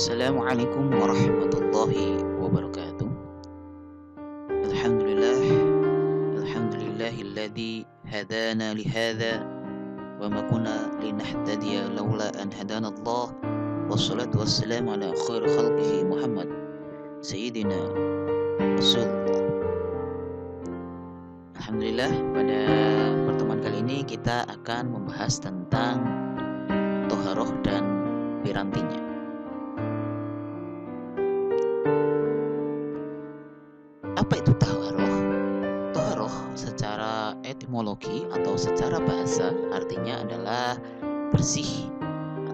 Assalamualaikum warahmatullahi wabarakatuh. Alhamdulillah, alhamdulillahilladzi hadana lihadza wa ma kunna linahtadiya laula an hadanallah. Wassalatu wassalamu ala khairi khalqihi Muhammad sayyidina Rasulullah. Alhamdulillah, pada pertemuan kali ini kita akan membahas tentang toharoh dan pirantinya. Apa itu taharoh? Taharoh secara etimologi atau secara bahasa artinya adalah bersih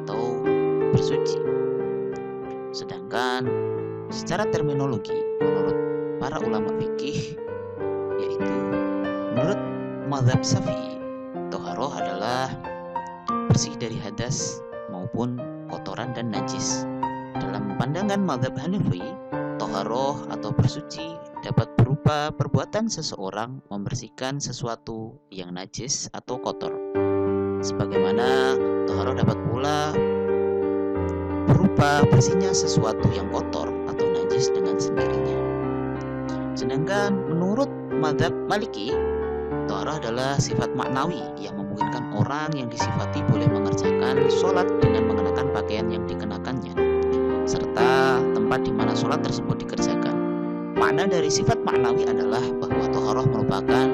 atau bersuci. Sedangkan secara terminologi menurut para ulama fikih, yaitu menurut mazhab Syafi'i, taharoh adalah bersih dari hadas maupun kotoran dan najis. Dalam pandangan mazhab Hanafi, taharoh atau bersuci dapat berupa perbuatan seseorang membersihkan sesuatu yang najis atau kotor. Sebagaimana taharoh dapat pula berupa bersihnya sesuatu yang kotor atau najis dengan sendirinya. Sedangkan menurut mazhab Maliki, taharoh adalah sifat maknawi yang memungkinkan orang yang disifati boleh mengerjakan sholat dengan mengenakan pakaian yang dikenakannya, serta tempat di mana sholat tersebut dikerjakan. Makna dari sifat maknawi adalah bahwa taharoh merupakan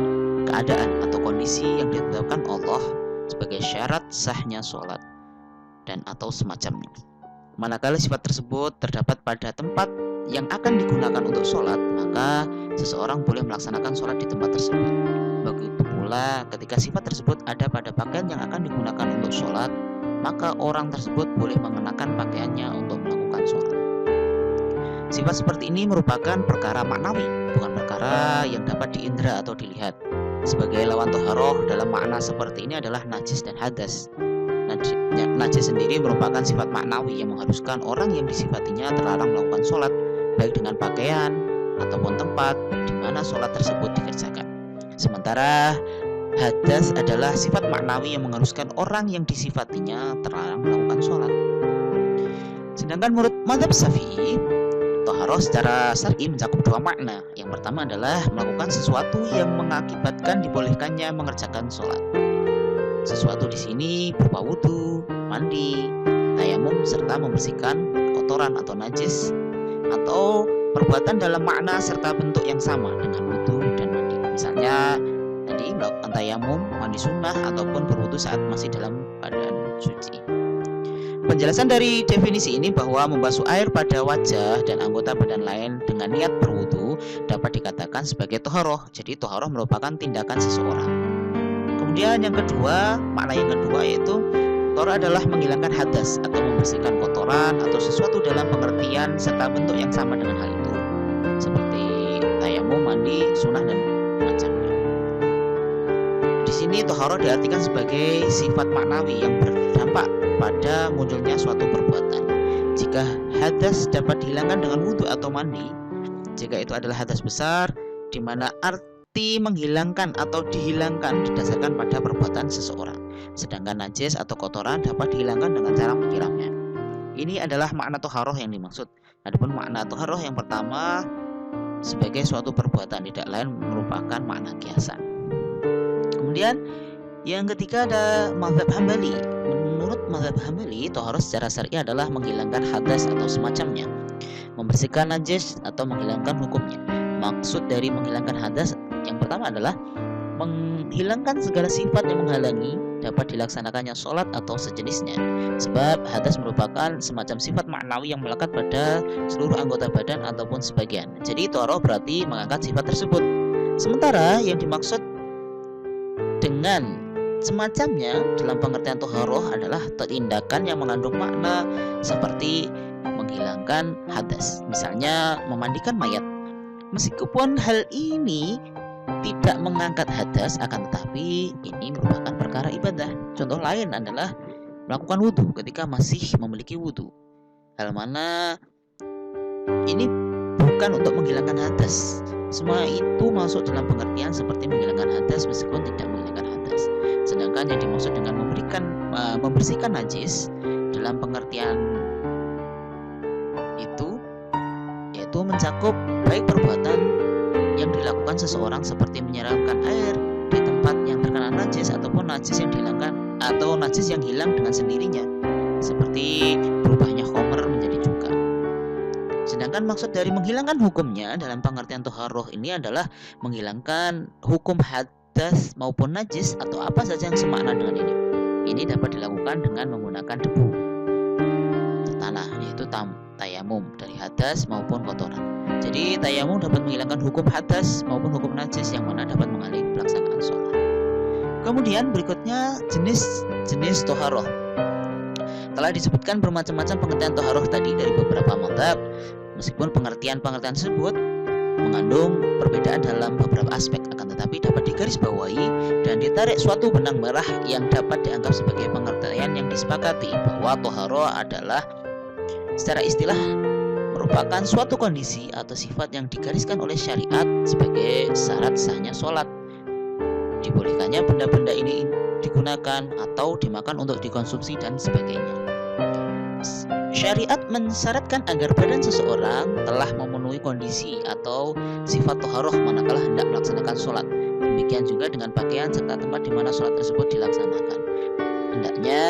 keadaan atau kondisi yang ditetapkan Allah sebagai syarat sahnya sholat dan atau semacamnya. Manakala sifat tersebut terdapat pada tempat yang akan digunakan untuk sholat, maka seseorang boleh melaksanakan sholat di tempat tersebut. Begitu pula ketika sifat tersebut ada pada pakaian yang akan digunakan untuk sholat, maka orang tersebut boleh mengenakan pakaiannya untuk melakukan sholat. Sifat seperti ini merupakan perkara maknawi, bukan perkara yang dapat diindra atau dilihat. Sebagai lawan taharoh dalam makna seperti ini adalah najis dan hadas. Najis sendiri merupakan sifat maknawi yang mengharuskan orang yang disifatinya terlarang melakukan sholat, baik dengan pakaian ataupun tempat di mana sholat tersebut dikerjakan. Sementara hadas adalah sifat maknawi yang mengharuskan orang yang disifatinya terlarang melakukan sholat. Sedangkan menurut mazhab Syafi'i, taharoh secara syar'i mencakup dua makna. Yang pertama adalah melakukan sesuatu yang mengakibatkan dibolehkannya mengerjakan sholat. Sesuatu di sini berupa wudu, mandi, tayamum, serta membersihkan kotoran atau najis, atau perbuatan dalam makna serta bentuk yang sama dengan wudu dan mandi. Misalnya tadi melakukan tayamum, mandi sunnah, ataupun berwudu saat masih dalam keadaan suci. Penjelasan dari definisi ini bahwa membasuh air pada wajah dan anggota badan lain dengan niat berwudu dapat dikatakan sebagai taharoh. Jadi taharoh merupakan tindakan seseorang. Kemudian yang kedua, makna yang kedua yaitu taharoh adalah menghilangkan hadas atau membersihkan kotoran atau sesuatu dalam pengertian serta bentuk yang sama dengan hal itu, seperti tayamum, mandi, sunnah, dan macamnya. Di sini taharoh diartikan sebagai sifat maknawi yang berdampak pada munculnya suatu perbuatan. Jika hadas dapat dihilangkan dengan wudu atau mandi, jika itu adalah hadas besar, di mana arti menghilangkan atau dihilangkan didasarkan pada perbuatan seseorang. Sedangkan najis atau kotoran dapat dihilangkan dengan cara menyiramnya. Ini adalah makna taharoh yang dimaksud. Adapun makna taharoh yang pertama sebagai suatu perbuatan, tidak lain merupakan makna kiasan. Kemudian yang ketiga ada mazhab Hambali. Menurut mazhab Hambali, taharoh secara syar'i adalah menghilangkan hadas atau semacamnya, membersihkan najis atau menghilangkan hukumnya. Maksud dari menghilangkan hadas yang pertama adalah menghilangkan segala sifat yang menghalangi dapat dilaksanakannya sholat atau sejenisnya. Sebab hadas merupakan semacam sifat maknawi yang melekat pada seluruh anggota badan ataupun sebagian. Jadi taharoh berarti mengangkat sifat tersebut. Sementara yang dimaksud dengan semacamnya dalam pengertian taharoh adalah tindakan yang mengandung makna seperti menghilangkan hadas, misalnya memandikan mayat. Meskipun hal ini tidak mengangkat hadas, akan tetapi ini merupakan perkara ibadah. Contoh lain adalah melakukan wudu ketika masih memiliki wudu, hal mana ini bukan untuk menghilangkan hadas. Semua itu masuk dalam pengertian seperti menghilangkan hadas meskipun tidak menghilangkan hadas. Sedangkan yang dimaksud dengan membersihkan najis dalam pengertian mencakup baik perbuatan yang dilakukan seseorang seperti menyiramkan air di tempat yang terkena najis ataupun najis yang dihilangkan atau najis yang hilang dengan sendirinya seperti berubahnya khamr menjadi cuka. Sedangkan maksud dari menghilangkan hukumnya dalam pengertian toharoh ini adalah menghilangkan hukum hadas maupun najis atau apa saja yang semakna dengan ini. Ini dapat dilakukan dengan menggunakan debu tanah, yaitu tayamum dari hadas maupun kotoran. Jadi tayamum dapat menghilangkan hukum hadas maupun hukum najis yang mana dapat mengalih pelaksanaan sholat. Kemudian berikutnya jenis toharoh. Telah disebutkan bermacam-macam pengertian toharoh tadi dari beberapa mazhab, meskipun pengertian tersebut mengandung perbedaan dalam beberapa aspek, akan tetapi dapat digarisbawahi dan ditarik suatu benang merah yang dapat dianggap sebagai pengertian yang disepakati bahwa toharoh adalah secara istilah merupakan suatu kondisi atau sifat yang digariskan oleh syariat sebagai syarat sahnya sholat. Dibolehkannya benda-benda ini digunakan atau dimakan untuk dikonsumsi dan sebagainya. Syariat mensyaratkan agar badan seseorang telah memenuhi kondisi atau sifat toharoh manakala hendak melaksanakan sholat. Demikian juga dengan pakaian serta tempat di mana sholat tersebut dilaksanakan. Hendaknya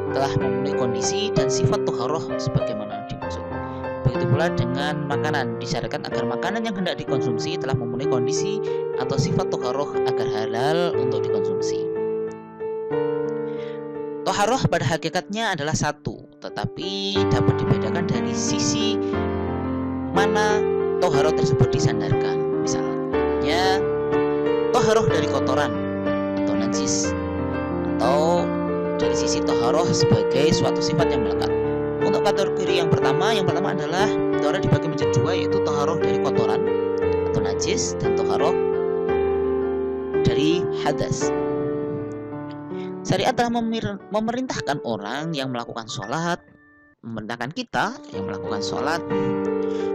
telah memenuhi kondisi dan sifat toharoh sebagaimana dimaksud. Begitu pula dengan makanan, disyaratkan agar makanan yang hendak dikonsumsi telah memenuhi kondisi atau sifat toharoh agar halal untuk dikonsumsi. Toharoh pada hakikatnya adalah satu, tetapi dapat dibedakan dari sisi mana toharoh tersebut disandarkan. Misalnya toharoh dari kotoran atau najis, atau dari sisi toharoh sebagai suatu sifat yang melekat. Untuk kategori yang pertama adalah toharoh dibagi menjadi dua, yaitu toharoh dari kotoran atau najis dan toharoh dari hadas. Syariat telah memerintahkan orang yang melakukan sholat, memerintahkan kita yang melakukan sholat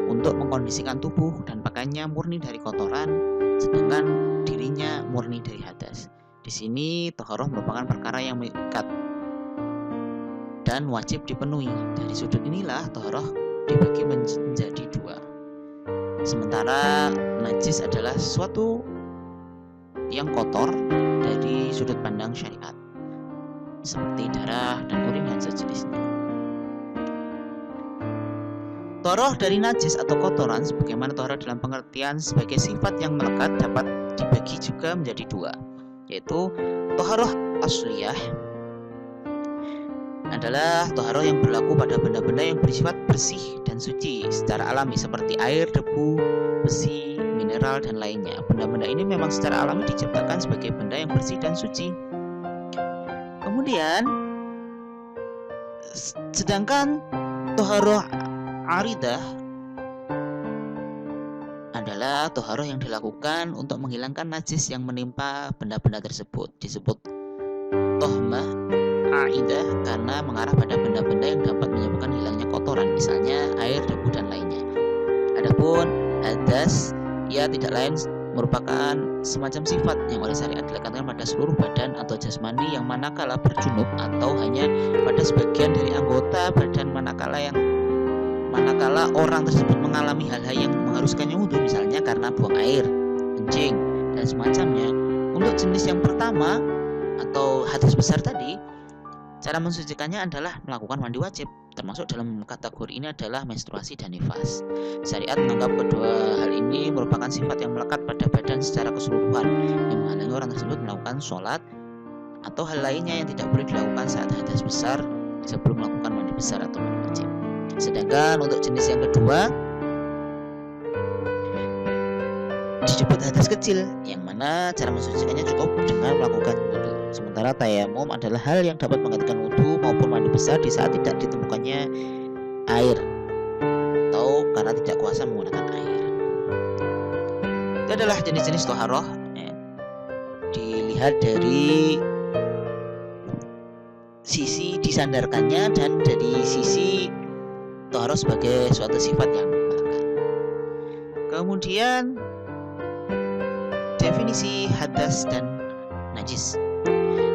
untuk mengkondisikan tubuh dan pakaiannya murni dari kotoran, sedangkan dirinya murni dari hadas. Di sini toharoh merupakan perkara yang mengikat dan wajib dipenuhi. Dari sudut inilah toharoh dibagi menjadi dua. Sementara najis adalah sesuatu yang kotor dari sudut pandang syariat, seperti darah dan urin dan sejenisnya. Toharoh dari najis atau kotoran sebagaimana toharoh dalam pengertian sebagai sifat yang melekat dapat dibagi juga menjadi dua, yaitu toharoh asliyah adalah toharoh yang berlaku pada benda-benda yang bersifat bersih dan suci secara alami seperti air, debu, besi, mineral, dan lainnya. Benda-benda ini memang secara alami diciptakan sebagai benda yang bersih dan suci. Kemudian sedangkan toharoh aridah adalah toharoh yang dilakukan untuk menghilangkan najis yang menimpa benda-benda tersebut. Disebut tohmah aidah karena mengarah pada benda-benda yang dapat menyebabkan hilangnya kotoran, misalnya air, debu, dan lainnya. Adapun hadas, ia tidak lain merupakan semacam sifat yang oleh syariat diletakkan pada seluruh badan atau jasmani yang manakala berjunub atau hanya pada sebagian dari anggota badan manakala orang tersebut mengalami hal-hal yang mengharuskannya wudhu, misalnya karena buang air, kencing, dan semacamnya. Untuk jenis yang pertama atau hadas besar tadi, cara mensucikannya adalah melakukan mandi wajib, termasuk dalam kategori ini adalah menstruasi dan nifas. Syariat menganggap kedua hal ini merupakan sifat yang melekat pada badan secara keseluruhan yang menghalangi orang tersebut melakukan sholat atau hal lainnya yang tidak boleh dilakukan saat hadas besar sebelum melakukan mandi besar atau mandi wajib. Sedangkan untuk jenis yang kedua disebut hadas kecil, yang mana cara mensucikannya cukup dengan melakukan wudhu. Sementara tayamum adalah hal yang dapat menggantikan wudhu maupun mandi besar di saat tidak ditemukannya air atau karena tidak kuasa menggunakan air. Itu adalah jenis-jenis toharoh. Dilihat dari sisi disandarkannya dan dari sisi toharoh sebagai suatu sifat yang melekat. Kemudian definisi hadas dan najis.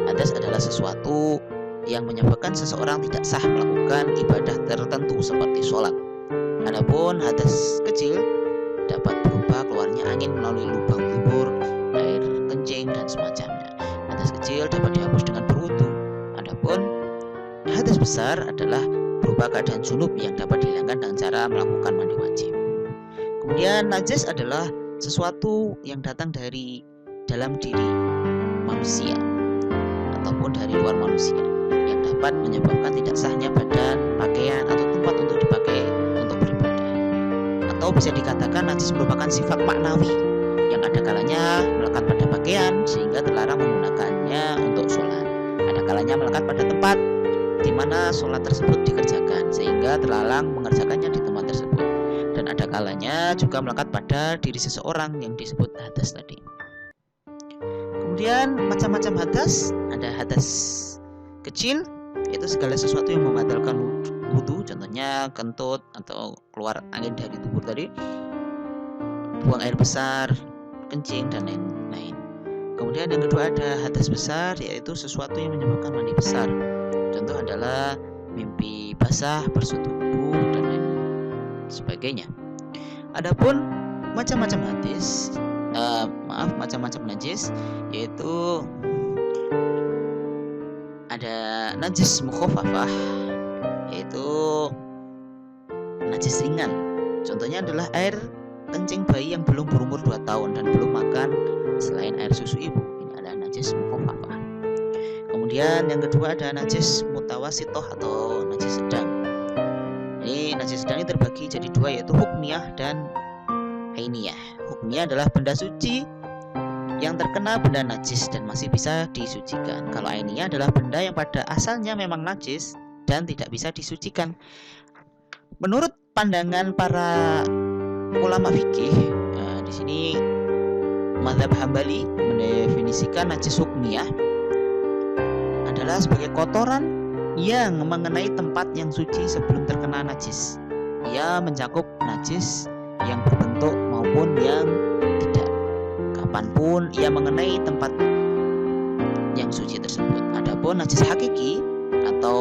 Hadas adalah sesuatu yang menyebabkan seseorang tidak sah melakukan ibadah tertentu seperti sholat. Adapun hadas kecil dapat berupa keluarnya angin melalui lubang dubur, air kencing dan semacamnya. Hadas kecil dapat dihapus dengan berwudu. Adapun hadas besar adalah berupa keadaan junub yang dapat dihilangkan dengan cara melakukan mandi wajib. Kemudian najis adalah sesuatu yang datang dari dalam diri manusia ataupun dari luar manusia yang dapat menyebabkan tidak sahnya badan, pakaian atau tempat untuk dipakai untuk beribadah. Atau bisa dikatakan najis merupakan sifat maknawi yang ada kalanya melekat pada pakaian sehingga terlarang menggunakannya untuk sholat. Ada kalanya melekat pada tempat di mana sholat tersebut dikerjakan sehingga terlarang mengerjakannya di tempat tersebut. Dan ada kalanya juga melekat pada diri seseorang yang disebut hadas tadi. Kemudian macam-macam hadas, ada hadas kecil, yaitu segala sesuatu yang membatalkan wudu, contohnya kentut atau keluar angin dari tubuh tadi, buang air besar, kencing dan lain-lain. Kemudian yang kedua ada hadas besar, yaitu sesuatu yang menyebabkan mandi besar. Contoh adalah mimpi basah, bersuatu tubuh dan lain sebagainya. Adapun macam-macam hadis, macam-macam najis, yaitu ada najis mukhafafah, yaitu najis ringan. Contohnya adalah air kencing bayi yang belum berumur 2 tahun dan belum makan selain air susu ibu. Ini adalah najis mukhafafah. Kemudian yang kedua ada najis mutawasitoh atau najis sedang. Ini najis sedang ini terbagi jadi dua, yaitu hukmiyah dan ainiyah. Hukmiyah adalah benda suci yang terkena benda najis dan masih bisa disucikan. Kalau ainiyah adalah benda yang pada asalnya memang najis dan tidak bisa disucikan. Menurut pandangan para ulama fikih, di sini mazhab Hambali mendefinisikan najis hukmiyah adalah sebagai kotoran yang mengenai tempat yang suci sebelum terkena najis. Ia mencakup najis yang berbentuk maupun yang tidak. Kapanpun ia mengenai tempat yang suci tersebut. Adapun najis hakiki atau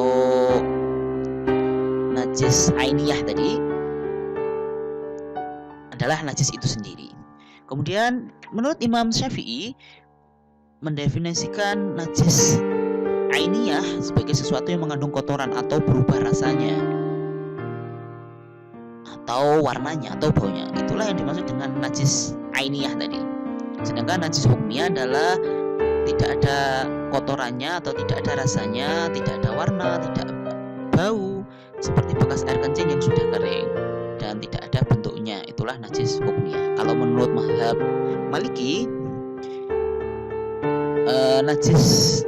najis ainiyah tadi adalah najis itu sendiri. Kemudian menurut Imam Syafi'i mendefinisikan najis ainiyah sebagai sesuatu yang mengandung kotoran atau berubah rasanya atau warnanya atau baunya. Itulah yang dimaksud dengan najis ainiyah tadi. Sedangkan najis hukmiyah adalah tidak ada kotorannya atau tidak ada rasanya, tidak ada warna, tidak bau, seperti bekas air kencing yang sudah kering dan tidak ada bentuknya. Itulah najis hukmiyah. Kalau menurut mazhab Maliki, najis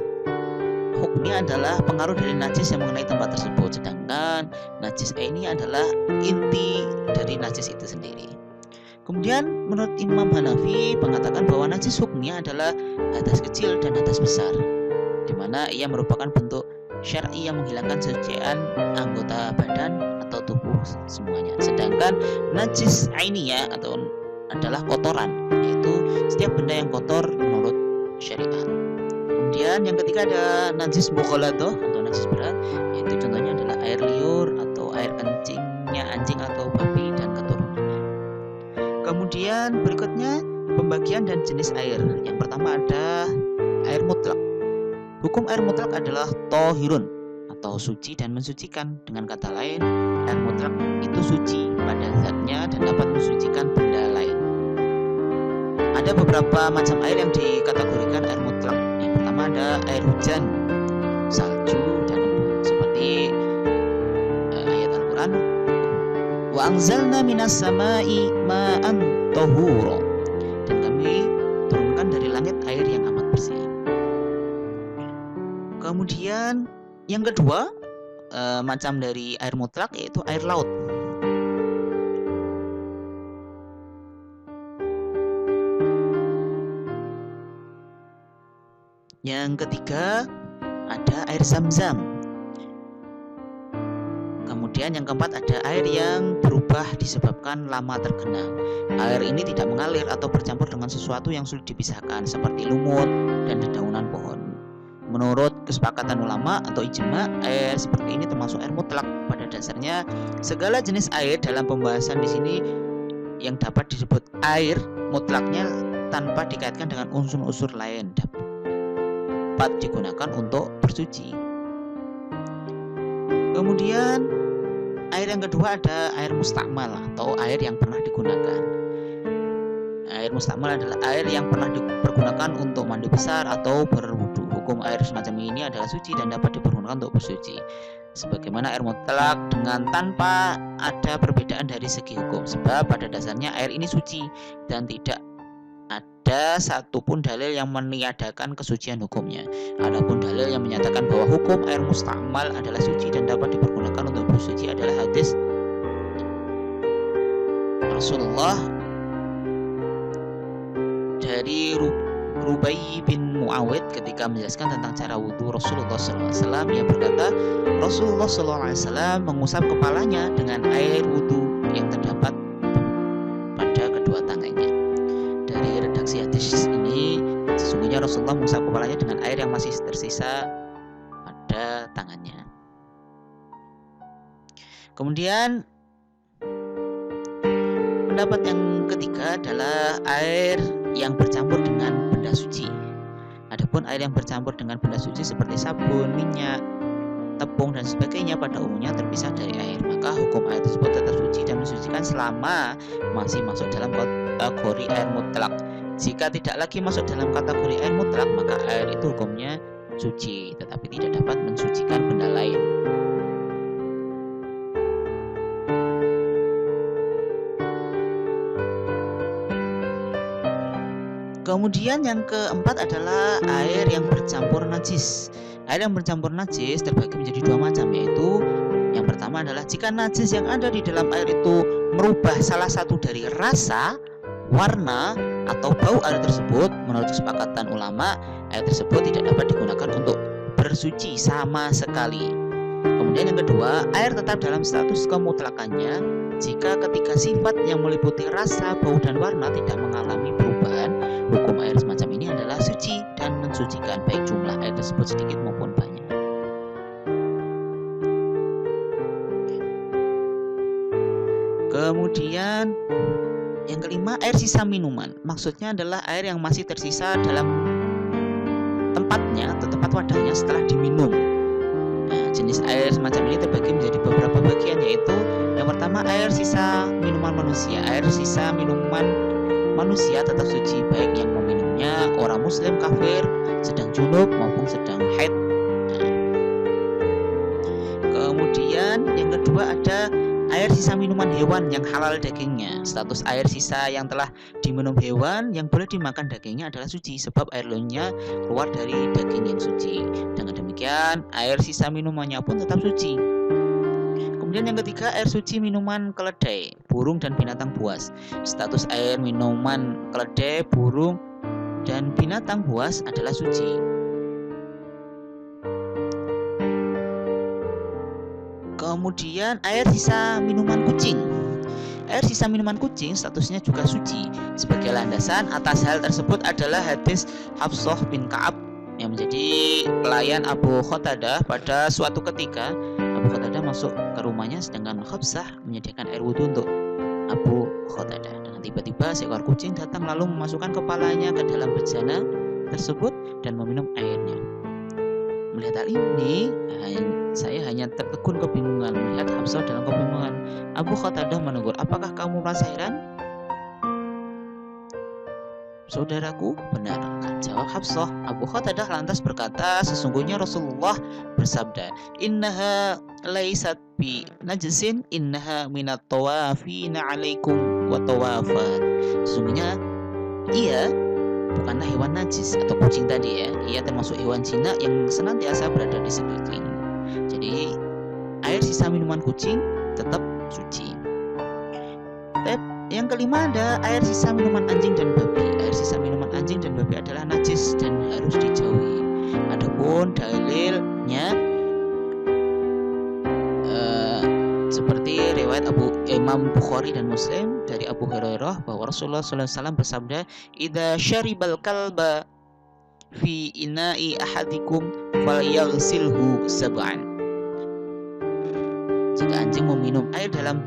hukmiyah adalah pengaruh dari najis yang mengenai tempat tersebut, sedangkan najis ini adalah inti dari najis itu sendiri. Kemudian menurut Imam Hanafi mengatakan bahwa najis hukmiyah adalah hadas kecil dan hadas besar, di mana ia merupakan bentuk syar'i yang menghilangkan kesucian anggota badan atau tubuh semuanya. Sedangkan najis ainiyah atau adalah kotoran, yaitu setiap benda yang kotor menurut syariat. Kemudian yang ketiga ada najis mughaladah atau najis berat, yaitu contohnya adalah air liur atau air kencingnya anjing atau babi dan keturunannya. Kemudian berikutnya pembagian dan jenis air. Yang pertama ada air mutlak. Hukum air mutlak adalah tohirun atau suci dan mensucikan. Dengan kata lain, air mutlak itu suci pada zatnya dan dapat mensucikan benda lain. Ada beberapa macam air yang dikategorikan air mutlak. Yang pertama ada air hujan, salju dan embun, seperti ayat Al-Quran, wa anzalna minas samai ma'an tahura, dan kami turunkan dari langit air yang amat bersih. Kemudian yang kedua macam dari air mutlak yaitu air laut. Yang ketiga ada air zam-zam. Kemudian yang keempat ada air yang berubah disebabkan lama tergenang. Air ini tidak mengalir atau bercampur dengan sesuatu yang sulit dipisahkan seperti lumut dan dedaunan pohon. Menurut kesepakatan ulama atau ijma, air seperti ini termasuk air mutlak. Pada dasarnya, segala jenis air dalam pembahasan di sini yang dapat disebut air mutlaknya tanpa dikaitkan dengan unsur-unsur lain dapat digunakan untuk bersuci. Kemudian air yang kedua ada air mustakmal atau air yang pernah digunakan. Air mustakmal adalah air yang pernah dipergunakan untuk mandi besar atau berwudu. Hukum air semacam ini adalah suci dan dapat dipergunakan untuk bersuci. Sebagaimana air mutlak dengan tanpa ada perbedaan dari segi hukum. Sebab pada dasarnya air ini suci dan tidak ada satupun dalil yang meniadakan kesucian hukumnya. Adapun dalil yang menyatakan bahwa hukum air mustakmal adalah suci dan dapat dipergunakan untuk bersuci adalah hadis Rasulullah dari Rubai bin Muawid ketika menjelaskan tentang cara wudhu Rasulullah SAW. Yang berkata, Rasulullah SAW mengusap kepalanya dengan air wudhu yang terdapat pada kedua tangannya. Dari redaksi hadis ini, sesungguhnya Rasulullah mengusap kepalanya dengan air yang masih tersisa pada tangannya. Kemudian pendapat yang ketiga adalah air yang bercampur dengan benda suci. Adapun air yang bercampur dengan benda suci seperti sabun, minyak, tepung dan sebagainya pada umumnya terpisah dari air, maka hukum air tersebut tetap suci dan mensucikan selama masih masuk dalam kategori air mutlak. Jika tidak lagi masuk dalam kategori air mutlak, maka air itu hukumnya suci tetapi tidak dapat mensucikan benda lain. Kemudian yang keempat adalah air yang bercampur najis. Air yang bercampur najis terbagi menjadi dua macam, yaitu yang pertama adalah jika najis yang ada di dalam air itu merubah salah satu dari rasa, warna, atau bau air tersebut. Menurut kesepakatan ulama, air tersebut tidak dapat digunakan untuk bersuci sama sekali. Kemudian yang kedua, air tetap dalam status kemutlakannya jika ketiga sifat yang meliputi rasa, bau, dan warna tidak mengalami perubahan. Hukum air semacam ini adalah suci dan mensucikan baik jumlah air tersebut sedikit maupun banyak. Kemudian yang kelima, air sisa minuman. Maksudnya adalah air yang masih tersisa dalam tempatnya atau tempat wadahnya setelah diminum. Jenis air semacam ini terbagi menjadi beberapa bagian, yaitu yang pertama air sisa minuman manusia. Air sisa minuman manusia tetap suci baik yang meminumnya orang muslim, kafir, sedang junub maupun sedang haid. Kemudian yang kedua ada air sisa minuman hewan yang halal dagingnya. Status air sisa yang telah diminum hewan yang boleh dimakan dagingnya adalah suci sebab air lainnya keluar dari daging yang suci. Dengan demikian air sisa minumannya pun tetap suci. Kemudian yang ketiga, air suci minuman keledai, burung, dan binatang buas. Status air minuman keledai, burung, dan binatang buas adalah suci. Kemudian air sisa minuman kucing. Air sisa minuman kucing statusnya juga suci. Sebagai landasan atas hal tersebut adalah hadis Hafsah bin Ka'ab yang menjadi pelayan Abu Qatadah. Pada suatu ketika Abu Qatadah masuk ke rumahnya sedangkan Hafsah menyediakan air wudhu untuk Abu Qatadah. Dan tiba-tiba seekor kucing datang lalu memasukkan kepalanya ke dalam bejana tersebut dan meminum airnya. Melihat hal ini, saya hanya tertegun kebingungan. Melihat Hafsah dalam kebingungan, Abu Qatadah menegur, "Apakah kamu merasa heran?" "Saudaraku, benar," jawab Hafsah. Abu Qatadah lantas berkata, "Sesungguhnya Rasulullah bersabda, innaha laisat bi najisin, innaha minat tawafina alaikum wa tawafat." Sesungguhnya ia bukanlah hewan najis atau kucing tadi ya. Ia termasuk hewan jinak yang senantiasa berada di sekelilingmu. Jadi air sisa minuman kucing tetap suci. Yang kelima ada air sisa minuman anjing dan babi. Air sisa minuman anjing dan babi adalah najis dan harus dijauhi. Adapun dalilnya seperti riwayat Imam Bukhari dan Muslim dari Abu Hurairah bahwa Rasulullah SAW bersabda, "Idza syaribal kalba fi ina'i ahadikum falyaghsilhu sab'an. Jika anjing meminum air dalam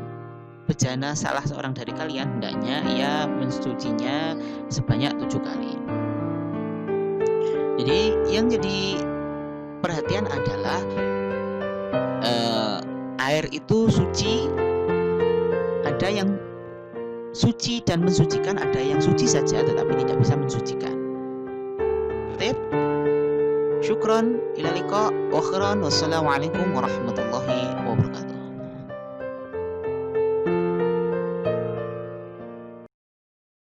bejana salah seorang dari kalian, hendaknya ia mencucinya sebanyak 7 kali. Jadi yang jadi perhatian adalah air itu suci, ada yang suci dan mensucikan, ada yang suci saja tetapi tidak bisa mensucikan. Tip, syukron, ila liqa, wa khairan, wassalamualaikum warahmatullahi